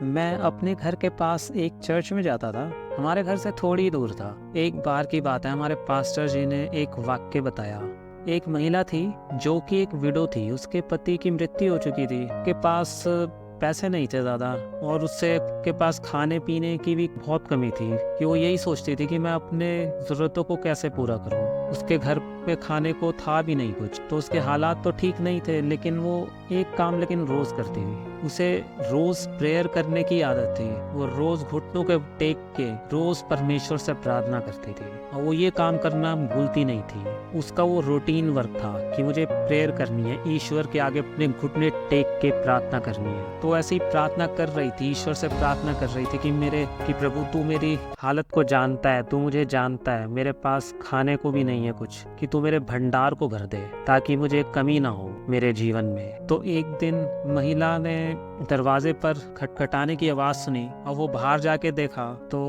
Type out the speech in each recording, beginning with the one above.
मैं अपने घर के पास एक चर्च में जाता था। हमारे घर से थोड़ी दूर था। एक बार की बात है, हमारे पास्टर जी ने एक वाक्य बताया। एक महिला थी जो कि एक विडो थी। उसके पति की मृत्यु हो चुकी थी। के पास पैसे नहीं थे ज़्यादा, और उससे के पास खाने पीने की भी बहुत कमी थी कि वो यही सोचती थी कि मैं अपने ज़रूरतों को कैसे पूरा करूं। उसके घर पे खाने को था भी नहीं कुछ, तो उसके हालात तो ठीक नहीं थे, लेकिन वो एक काम लेकिन रोज़ करती थी। उसे रोज़ प्रेयर करने की आदत थी। वो रोज़ घुटनों के टेक के रोज़ परमेश्वर से प्रार्थना करती थी, और वो ये काम करना भूलती नहीं थी। उसका वो रूटीन वर्क था कि मुझे प्रेयर करनी है, ईश्वर के आगे अपने घुटने टेक के प्रार्थना करनी है। तो ऐसी प्रार्थना कर रही थी, ईश्वर से प्रार्थना कर रही थी कि प्रभु तू मेरी हालत को जानता है, तू मुझे जानता है, मेरे पास खाने को भी नहीं है कुछ, कि तू मेरे भंडार को भर दे ताकि मुझे कमी ना हो मेरे जीवन में। तो एक दिन महिला ने दरवाजे पर खटखटाने की आवाज सुनी, और वो बाहर जाके देखा तो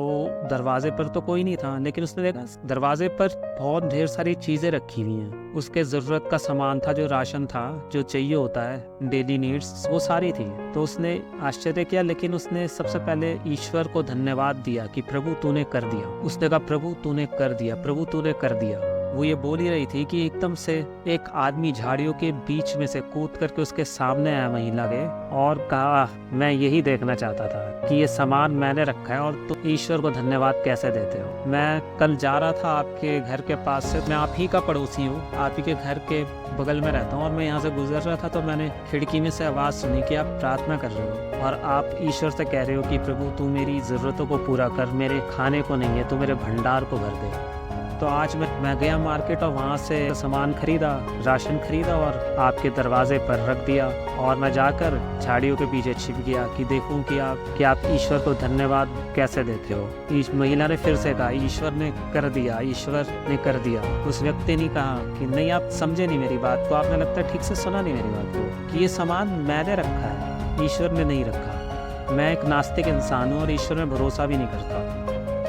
दरवाजे पर तो कोई नहीं था, लेकिन उसने देखा दरवाजे पर बहुत ढेर सारी चीजें रखी हुई हैं। उसके जरूरत का सामान था, जो राशन था, जो चाहिए होता है डेली नीड्स, वो सारी थी। तो उसने आश्चर्य किया, लेकिन उसने सबसे पहले ईश्वर को धन्यवाद दिया कि प्रभु तूने कर दिया। उसने कहा प्रभु तूने कर दिया, प्रभु तूने कर दिया। वो ये बोल ही रही थी कि एकदम से एक आदमी झाड़ियों के बीच में से कूद करके उसके सामने आया महिला के, और कहा मैं यही देखना चाहता था कि ये सामान मैंने रखा है और तुम ईश्वर को धन्यवाद कैसे देते हो। मैं कल जा रहा था आपके घर के पास से, मैं आप ही का पड़ोसी हूँ, आप ही के घर के बगल में रहता हूँ, और मैं यहाँ से गुजर रहा था तो मैंने खिड़की में से आवाज़ सुनी कि आप प्रार्थना कर रहे हो और आप ईश्वर से कह रहे हो कि प्रभु तू मेरी ज़रूरतों को पूरा कर, मेरे खाने को नहीं है, तू मेरे भंडार को भर दे। तो आज मैं गया मार्केट और वहाँ से सामान खरीदा, राशन खरीदा और आपके दरवाजे पर रख दिया, और मैं जाकर झाड़ियों के पीछे छिप गया कि देखूं कि आप ईश्वर को धन्यवाद कैसे देते हो। इस महिला ने फिर से कहा ईश्वर ने कर दिया, ईश्वर ने कर दिया। उस व्यक्ति ने कहा कि नहीं, आप समझे नहीं मेरी बात को, आपने लगता है ठीक से सुना नहीं मेरी बात को, कि ये सामान मैंने रखा है, ईश्वर ने नहीं रखा। मैं एक नास्तिक इंसान हूँ और ईश्वर में भरोसा भी नहीं करता।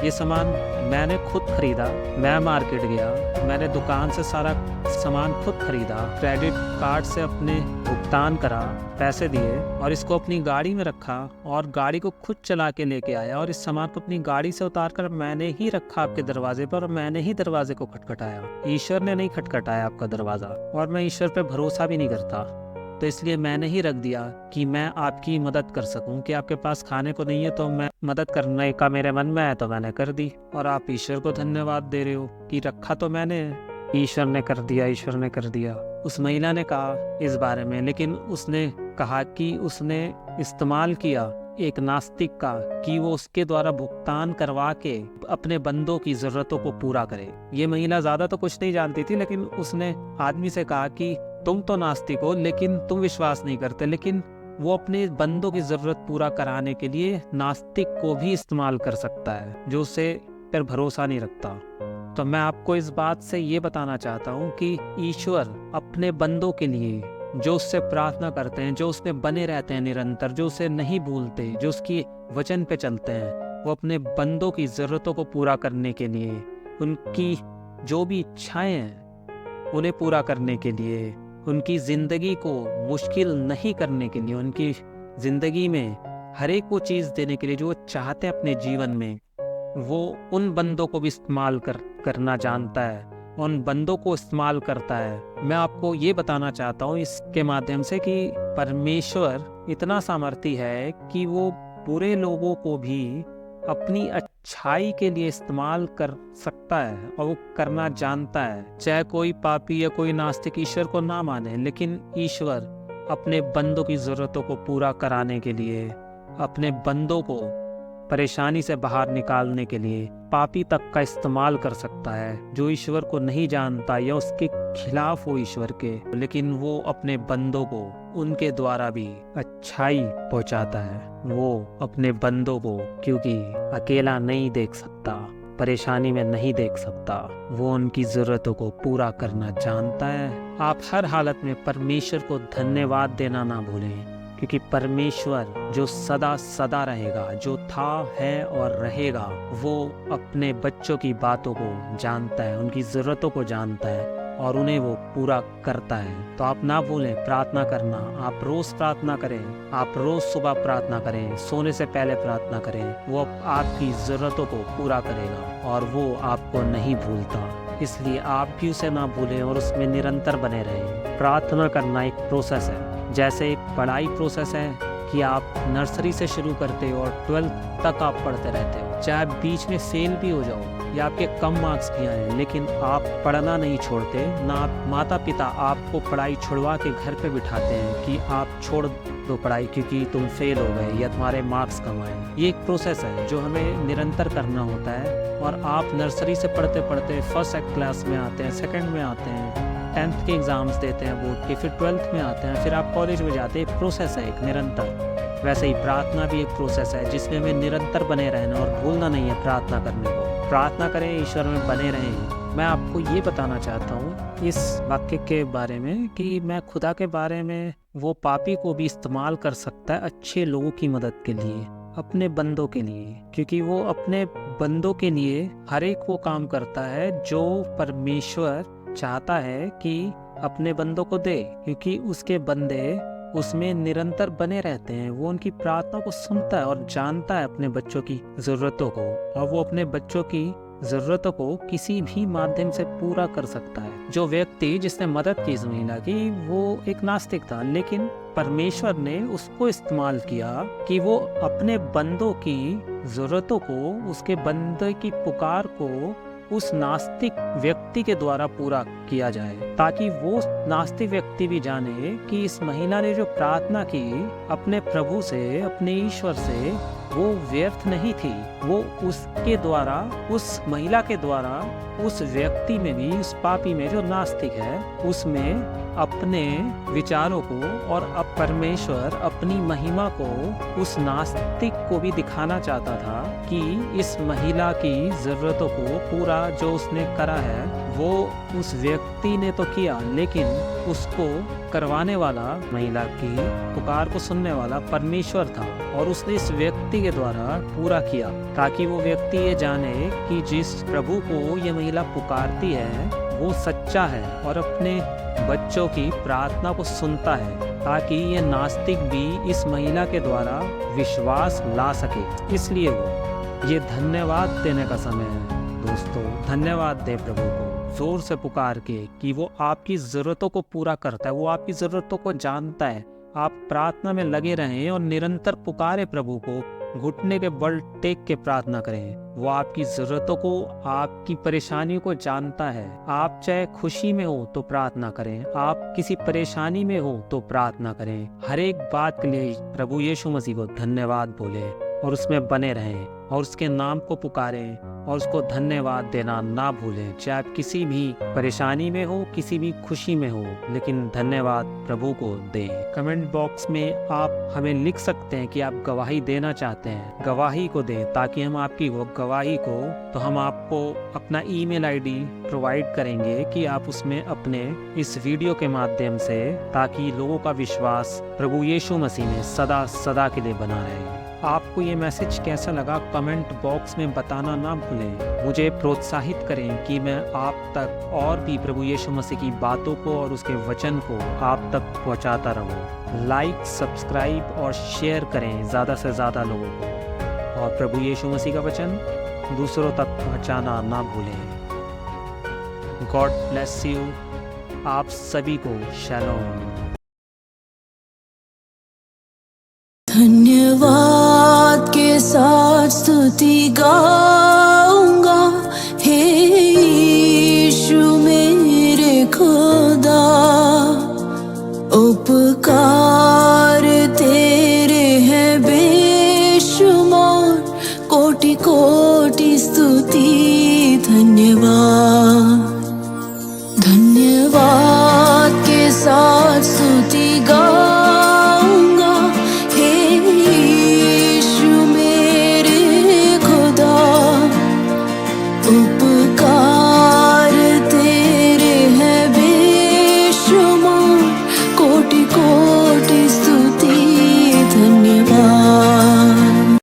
ये सामान मैंने खुद खरीदा, मैं मार्केट गया, मैंने दुकान से सारा सामान खुद खरीदा, क्रेडिट कार्ड से अपने भुगतान करा, पैसे दिए, और इसको अपनी गाड़ी में रखा और गाड़ी को खुद चला के लेके आया, और इस सामान को अपनी गाड़ी से उतार कर मैंने ही रखा आपके दरवाजे पर, और मैंने ही दरवाजे को खटखटाया। ईश्वर ने नहीं खटखटाया आपका दरवाज़ा, और मैं ईश्वर पे भरोसा भी नहीं करता, तो इसलिए मैंने ही रख दिया कि मैं आपकी मदद कर सकूं, कि आपके पास खाने को नहीं है तो मैं मदद करने का मेरे मन में है तो मैंने कर दी, और आप ईश्वर को धन्यवाद दे रहे हो कि रखा तो मैंने, ईश्वर ने कर दिया, ईश्वर ने कर दिया। उस महिला ने कहा इस बारे में, लेकिन उसने कहा कि उसने इस्तेमाल किया एक नास्तिक का, कि वो उसके द्वारा भुगतान करवा के अपने बंदों की जरूरतों को पूरा करे। ये महिला ज्यादा तो कुछ नहीं जानती थी, लेकिन उसने आदमी से कहा कि तुम तो नास्तिक हो, लेकिन तुम विश्वास नहीं करते, लेकिन वो अपने बंदों की जरूरत पूरा कराने के लिए नास्तिक को भी इस्तेमाल कर सकता है, जो उसे पर भरोसा नहीं रखता। तो मैं आपको इस बात से ये बताना चाहता हूँ कि ईश्वर अपने बंदों के लिए, जो उससे प्रार्थना करते हैं, जो उसमें बने रहते हैं निरंतर, जो उसे नहीं भूलते, जो उसकी वचन पे चलते हैं, वो अपने बंदों की जरूरतों को पूरा करने के लिए, उनकी जो भी इच्छाएं हैं उन्हें पूरा करने के लिए, उनकी जिंदगी को मुश्किल नहीं करने के लिए, उनकी जिंदगी में हर एक वो चीज़ देने के लिए जो वो चाहते हैं अपने जीवन में, वो उन बंदों को भी इस्तेमाल करना जानता है, उन बंदों को इस्तेमाल करता है। मैं आपको ये बताना चाहता हूँ इसके माध्यम से कि परमेश्वर इतना सामर्थी है कि वो बुरे लोगों को भी अपनी अच्छाई के लिए इस्तेमाल कर सकता है, और वो करना जानता है। चाहे कोई पापी या कोई नास्तिक ईश्वर को ना माने, लेकिन ईश्वर अपने बंदों की जरूरतों को पूरा कराने के लिए, अपने बंदों को परेशानी से बाहर निकालने के लिए पापी तक का इस्तेमाल कर सकता है, जो ईश्वर को नहीं जानता या उसके खिलाफ हो ईश्वर के, लेकिन वो अपने बंदों को उनके द्वारा भी अच्छाई पहुंचाता है। वो अपने बंदों को, क्योंकि अकेला नहीं देख सकता, परेशानी में नहीं देख सकता, वो उनकी जरूरतों को पूरा करना जानता है। आप हर हालत में परमेश्वर को धन्यवाद देना ना भूलें, क्योंकि परमेश्वर जो सदा सदा रहेगा, जो था, है और रहेगा, वो अपने बच्चों की बातों को जानता है, उनकी ज़रूरतों को जानता है, और उन्हें वो पूरा करता है। तो आप ना भूलें प्रार्थना करना। आप रोज प्रार्थना करें, आप रोज सुबह प्रार्थना करें, सोने से पहले प्रार्थना करें। वो आपकी ज़रूरतों को पूरा करेगा और वो आपको नहीं भूलता। इसलिए आप भी उसे ना भूलें और उसमें निरंतर बने रहें। प्रार्थना करना एक प्रोसेस है, जैसे एक पढ़ाई प्रोसेस है कि आप नर्सरी से शुरू करते हो और 12th तक आप पढ़ते रहते हो। चाहे बीच में फेल भी हो जाओ या आपके कम मार्क्स भी आए, लेकिन आप पढ़ना नहीं छोड़ते। ना आप माता पिता आपको पढ़ाई छुड़वा के घर पे बिठाते हैं कि आप छोड़ दो पढ़ाई क्योंकि तुम फेल हो गए या तुम्हारे मार्क्स कम आए। ये एक प्रोसेस है जो हमें निरंतर करना होता है। और आप नर्सरी से पढ़ते पढ़ते फर्स्ट क्लास में आते हैं, सेकंड में आते हैं, 10th के एग्ज़ाम्स देते हैं बोर्ड के, फिर 12th में आते हैं, फिर आप कॉलेज में जाते हैं। एक प्रोसेस है, एक निरंतर। वैसे ही प्रार्थना भी एक प्रोसेस है जिसमें हमें निरंतर बने रहना और भूलना नहीं है प्रार्थना करने को। प्रार्थना करें, ईश्वर में बने रहें। मैं आपको ये बताना चाहता हूँ इस वाक्य के बारे में कि मैं खुदा के बारे में, वो पापी को भी इस्तेमाल कर सकता है अच्छे लोगों की मदद के लिए, अपने बंदों के लिए, क्योंकि वो अपने बंदों के लिए हर एक वो काम करता है जो परमेश्वर चाहता है कि अपने बंदों को दे, क्योंकि उसके बंदे उसमें निरंतर बने रहते हैं। वो उनकी प्रार्थना को सुनता है और जानता है अपने बच्चों की ज़रूरतों को, और वो अपने बच्चों की ज़रूरतों को किसी भी माध्यम से पूरा कर सकता है। जो व्यक्ति जिसने मदद की इस महिला की, वो एक नास्तिक था, लेकिन परमेश्वर ने उसको इस्तेमाल किया कि वो अपने बंदों की ज़रूरतों को, उसके बंदे की पुकार को उस नास्तिक व्यक्ति के द्वारा पूरा किया जाए, ताकि वो नास्तिक व्यक्ति भी जाने कि इस महिला ने जो प्रार्थना की अपने प्रभु से, अपने ईश्वर से, वो व्यर्थ नहीं थी। वो उसके द्वारा, उस महिला के द्वारा, उस व्यक्ति में भी, उस पापी में जो नास्तिक है, उसमें अपने विचारों को और अब परमेश्वर अपनी महिमा को उस नास्तिक को भी दिखाना चाहता था कि इस महिला की ज़रूरतों को पूरा जो उसने करा है वो उस व्यक्ति ने तो किया, लेकिन उसको करवाने वाला, महिला की पुकार को सुनने वाला परमेश्वर था, और उसने इस व्यक्ति के द्वारा पूरा किया, ताकि वो व्यक्ति ये जाने कि जिस प्रभु को ये महिला पुकारती है वो सच्चा है और अपने बच्चों की प्रार्थना को सुनता है, ताकि ये नास्तिक भी इस महिला के द्वारा विश्वास ला सके। इसलिए वो ये धन्यवाद देने का समय है दोस्तों। धन्यवाद दे प्रभु को जोर से पुकार के कि वो आपकी ज़रूरतों को पूरा करता है, वो आपकी ज़रूरतों को जानता है। आप प्रार्थना में लगे रहें और निरंतर पुकारे प्रभु को, घुटने के बल टेक के प्रार्थना करें। वो आपकी ज़रूरतों को, आपकी परेशानियों को जानता है। आप चाहे खुशी में हो तो प्रार्थना करें, आप किसी परेशानी में हो तो प्रार्थना करें। हर एक बात के लिए प्रभु यीशु मसीह को धन्यवाद बोले और उसमें बने रहें और उसके नाम को पुकारें और उसको धन्यवाद देना ना भूलें। चाहे आप किसी भी परेशानी में हो, किसी भी खुशी में हो, लेकिन धन्यवाद प्रभु को दें। कमेंट बॉक्स में आप हमें लिख सकते हैं कि आप गवाही देना चाहते हैं, गवाही को दें, ताकि हम आपकी वो गवाही को, तो हम आपको अपना ईमेल आईडी प्रोवाइड करेंगे कि आप उसमें अपने इस वीडियो के माध्यम से, ताकि लोगों का विश्वास प्रभु यीशु मसीह में सदा सदा के लिए बना रहे। आपको ये मैसेज कैसा लगा कमेंट बॉक्स में बताना ना भूलें। मुझे प्रोत्साहित करें कि मैं आप तक और भी प्रभु यीशु मसीह की बातों को और उसके वचन को आप तक पहुंचाता रहूं। लाइक, सब्सक्राइब और शेयर करें ज़्यादा से ज़्यादा लोगों को, और प्रभु यीशु मसीह का वचन दूसरों तक पहुंचाना ना भूलें। God bless you. आप सभी को शैलोम। धन्यवाद के साथ स्तुति गा